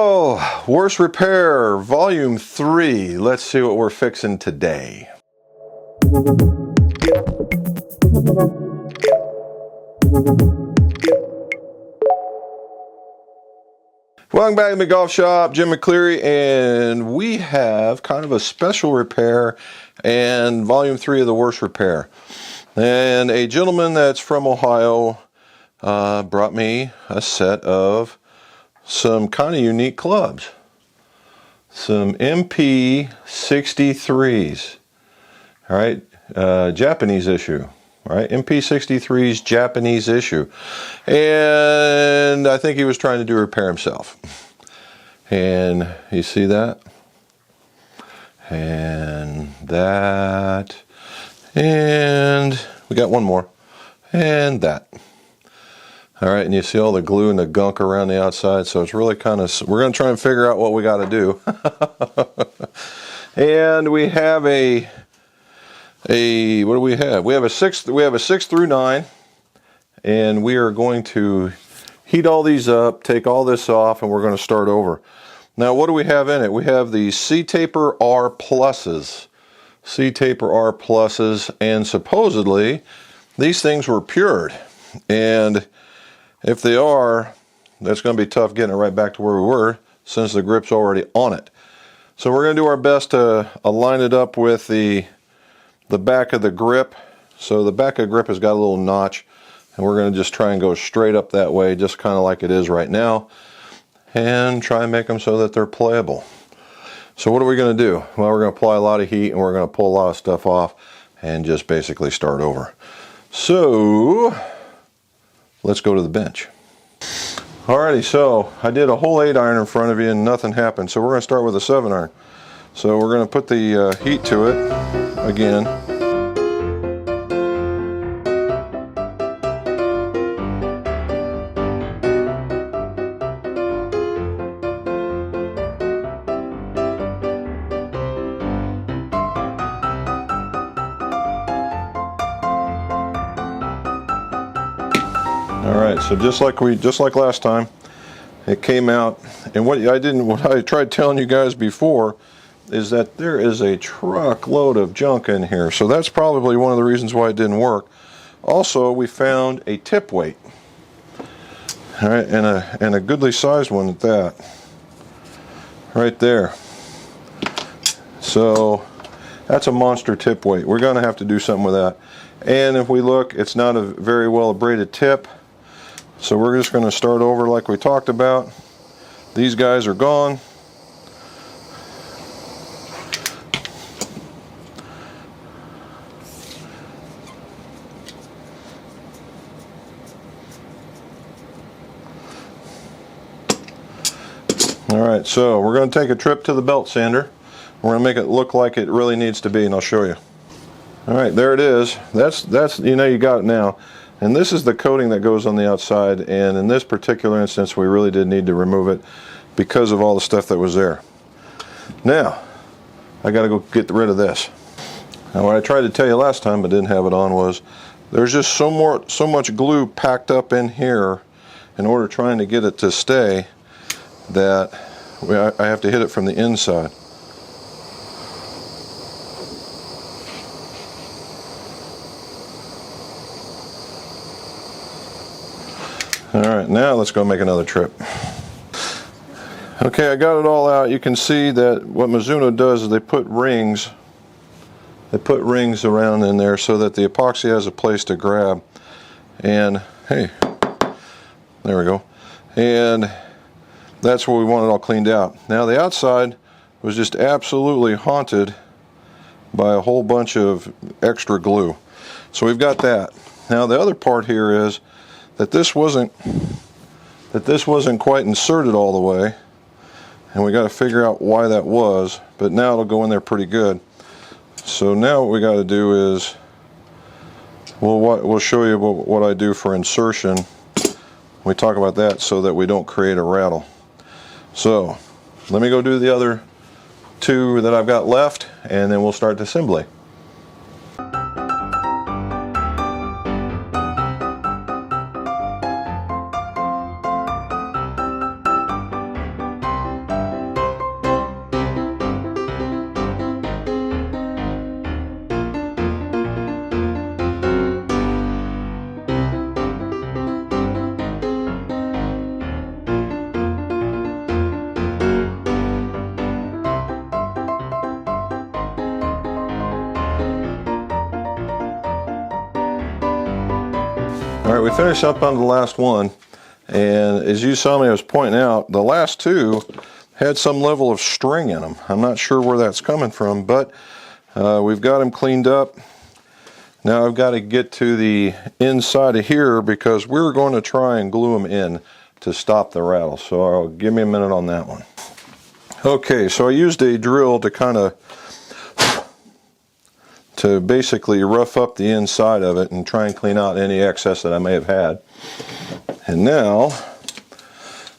So, worst repair, volume 3. Let's see what we're fixing today. Welcome back to the golf shop, Jim McCleary, and we have kind of a special repair and volume 3 of the worst repair. And a gentleman that's from Ohio brought me a set of some kind of unique clubs. Some MP63s. All right, Japanese issue. Right, MP63's Japanese issue. And I think he was trying to do repair himself. And you see that? And that. And we got one more. And that. All right, and you see all the glue and the gunk around the outside, so it's really kind of, we're going to try and figure out what we got to do. And we have what do we have? We have a 6 through 9, and we are going to heat all these up, take all this off, and we're going to start over. Now, what do we have in it? We have the C-Taper R Pluses. C-Taper R Pluses, and supposedly these things were pured. And if they are, that's going to be tough getting it right back to where we were since the grip's already on it. So we're going to do our best to align it up with the back of the grip. So the back of the grip has got a little notch, and we're going to just try and go straight up that way, just kind of like it is right now, and try and make them so that they're playable. So what are we going to do? Well, we're going to apply a lot of heat, and we're going to pull a lot of stuff off and just basically start over. So let's go to the bench. Alrighty, so I did a whole 8-iron in front of you and nothing happened. So we're going to start with a 7-iron. So we're going to put the heat to it again. Alright, so just like last time, it came out, and what I tried telling you guys before is that there is a truckload of junk in here, so that's probably one of the reasons why it didn't work. Also, we found a tip weight, all right, and a goodly sized one at that, right there. So that's a monster tip weight. We're going to have to do something with that. And if we look, it's not a very well abraded tip. So we're just going to start over like we talked about. These guys are gone. Alright, so we're going to take a trip to the belt sander. We're going to make it look like it really needs to be, and I'll show you. Alright, there it is. That's you know, you got it now. And this is the coating that goes on the outside, and in this particular instance we really did need to remove it because of all the stuff that was there. Now, I got to go get rid of this. Now, what I tried to tell you last time but didn't have it on was there's just so much glue packed up in here in order trying to get it to stay that I have to hit it from the inside. Alright, now let's go make another trip. Okay, I got it all out. You can see that what Mizuno does is they put rings around in there so that the epoxy has a place to grab. And hey, there we go. And that's where we want it all cleaned out. Now the outside was just absolutely haunted by a whole bunch of extra glue. So we've got that. Now the other part here is that this wasn't quite inserted all the way, and we got to figure out why that was, but now it'll go in there pretty good. So now what we got to do is we'll show you what I do for insertion. We talk about that so that we don't create a rattle. So let me go do the other two that I've got left, and then we'll start the assembly. All right, we finished up on the last one, and as you saw me, I was pointing out, the last two had some level of string in them. I'm not sure where that's coming from, but we've got them cleaned up. Now I've got to get to the inside of here because we're going to try and glue them in to stop the rattle. So give me a minute on that one. Okay, so I used a drill to basically rough up the inside of it and try and clean out any excess that I may have had. And now,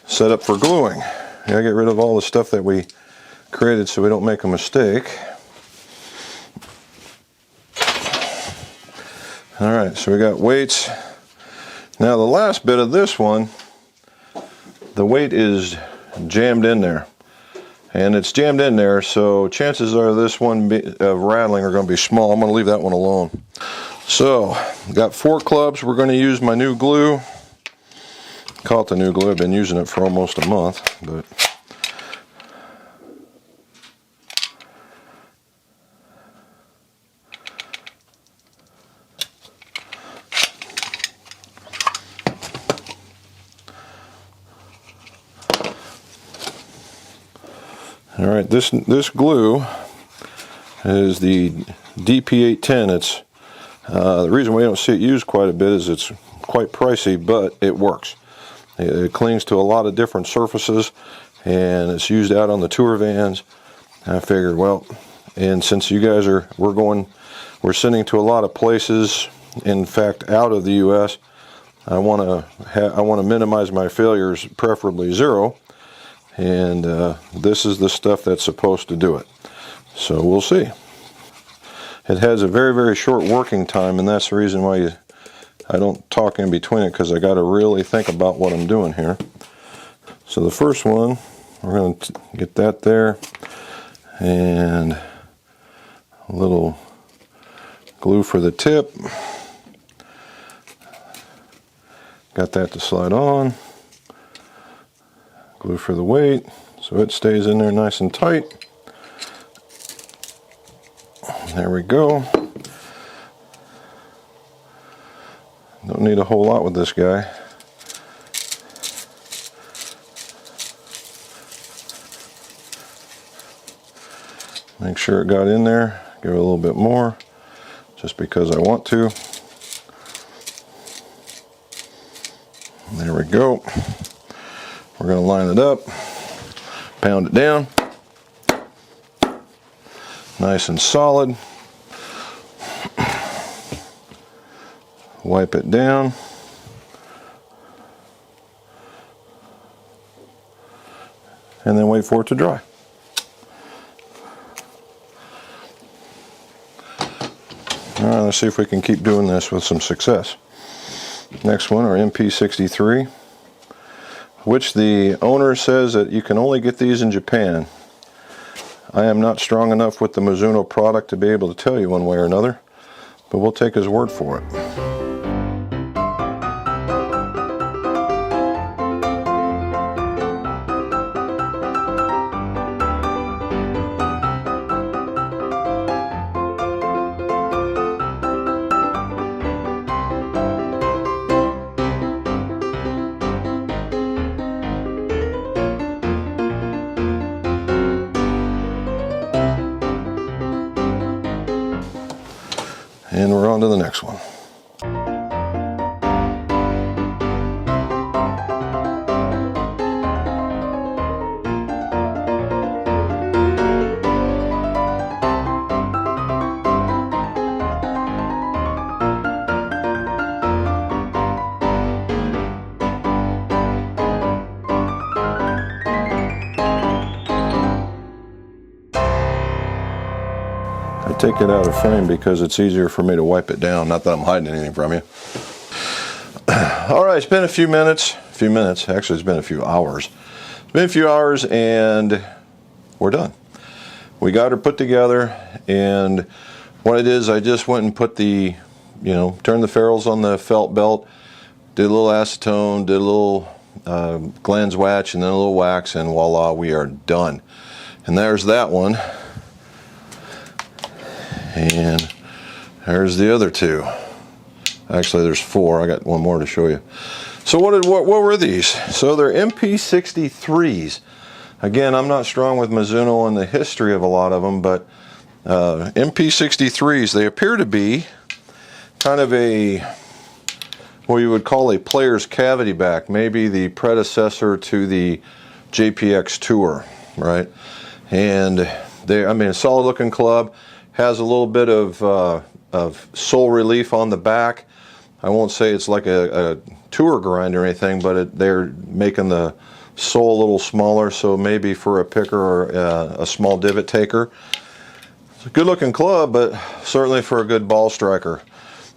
set up for gluing. I gotta get rid of all the stuff that we created so we don't make a mistake. Alright, so we got weights. Now the last bit of this one, the weight is jammed in there. And it's jammed in there, so chances are this one of rattling are going to be small. I'm going to leave that one alone. So, got 4 clubs. We're going to use my new glue. Call it the new glue. I've been using it for almost a month, but all right, this glue is the DP810. It's the reason we don't see it used quite a bit is it's quite pricey, but it works. It clings to a lot of different surfaces, and it's used out on the tour vans. I figured, well, and since you guys we're sending to a lot of places, in fact, out of the U.S., I want to minimize my failures, preferably 0. And this is the stuff that's supposed to do it. So we'll see. It has a very, very short working time, and that's the reason why I don't talk in between it, because I got to really think about what I'm doing here. So the first one, we're going to get that there, and a little glue for the tip. Got that to slide on. Glue for the weight, so it stays in there nice and tight. There we go. Don't need a whole lot with this guy. Make sure it got in there. Give it a little bit more, just because I want to. There we go. We're going to line it up, pound it down, nice and solid. Wipe it down. And then wait for it to dry. All right, let's see if we can keep doing this with some success. Next one, our MP63. Which the owner says that you can only get these in Japan. I am not strong enough with the Mizuno product to be able to tell you one way or another, but we'll take his word for it. And we're on to the next one. I take it out of frame because it's easier for me to wipe it down. Not that I'm hiding anything from you. All right, it's been a few minutes. Actually, it's been a few hours. It's been a few hours, and we're done. We got her put together, and what I did is I just went and put the, turned the ferrules on the felt belt, did a little acetone, did a little glands watch, and then a little wax, and voila, we are done. And there's that one. And there's the other two. Actually, there's 4. I got one more to show you. So what were these? So they're MP63s. Again, I'm not strong with Mizuno and the history of a lot of them, but MP63s, they appear to be kind of a, what you would call a player's cavity back, maybe the predecessor to the JPX Tour, right? And I mean, a solid looking club, has a little bit of sole relief on the back. I won't say it's like a tour grind or anything, but they're making the sole a little smaller, so maybe for a picker or a small divot taker. It's a good looking club, but certainly for a good ball striker.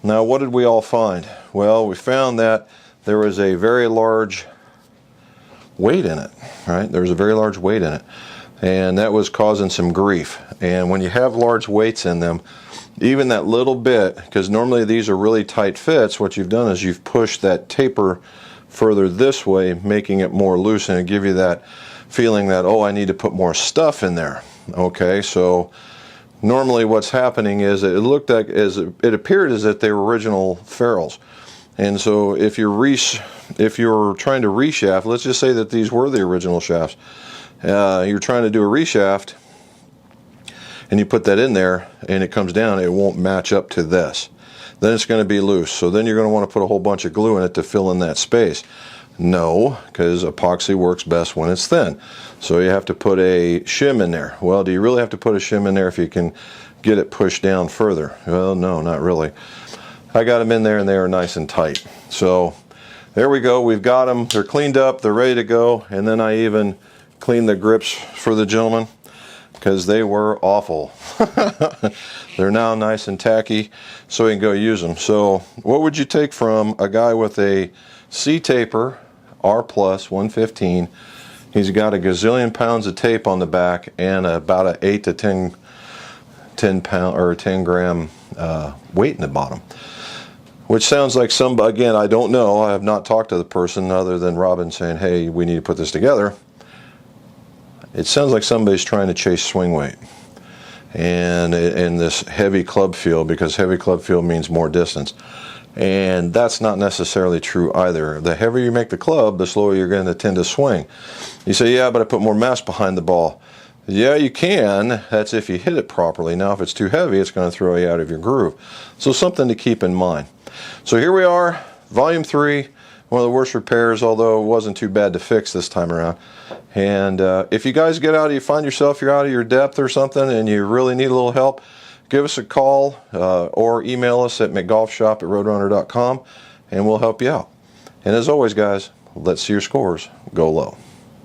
Now, what did we all find? Well, we found that there was a very large weight in it, right? There was a very large weight in it, and that was causing some grief. And when you have large weights in them, even that little bit, because normally these are really tight fits, what you've done is you've pushed that taper further this way, making it more loose, and give you that feeling that, oh, I need to put more stuff in there. Okay, so normally what's happening is it looked like, it appeared as if they were original ferrules. And so if you're trying to reshaft, let's just say that these were the original shafts, you're trying to do a reshaft, and you put that in there and it comes down, it won't match up to this. Then it's going to be loose. So then you're going to want to put a whole bunch of glue in it to fill in that space. No, because epoxy works best when it's thin. So you have to put a shim in there. Well, do you really have to put a shim in there if you can get it pushed down further? Well, no, not really. I got them in there and they are nice and tight. So there we go. We've got them. They're cleaned up. They're ready to go. And then I even cleaned the grips for the gentleman, because they were awful. They're now nice and tacky, so we can go use them. So what would you take from a guy with a C-taper R Plus 115? He's got a gazillion pounds of tape on the back and about an 8 to 10 pound or 10 gram weight in the bottom. Which sounds like again, I don't know. I have not talked to the person other than Robin saying, hey, we need to put this together. It sounds like somebody's trying to chase swing weight and in this heavy club feel, because heavy club feel means more distance. And that's not necessarily true either. The heavier you make the club, the slower you're going to tend to swing. You say, yeah, but I put more mass behind the ball. Yeah, you can. That's if you hit it properly. Now, if it's too heavy, it's going to throw you out of your groove. So something to keep in mind. So here we are, Volume 3. One of the worst repairs, although it wasn't too bad to fix this time around. And if you guys get out, you find yourself you're out of your depth or something and you really need a little help, give us a call or email us at mcgolfshop@roadrunner.com and we'll help you out. And as always, guys, let's see your scores go low.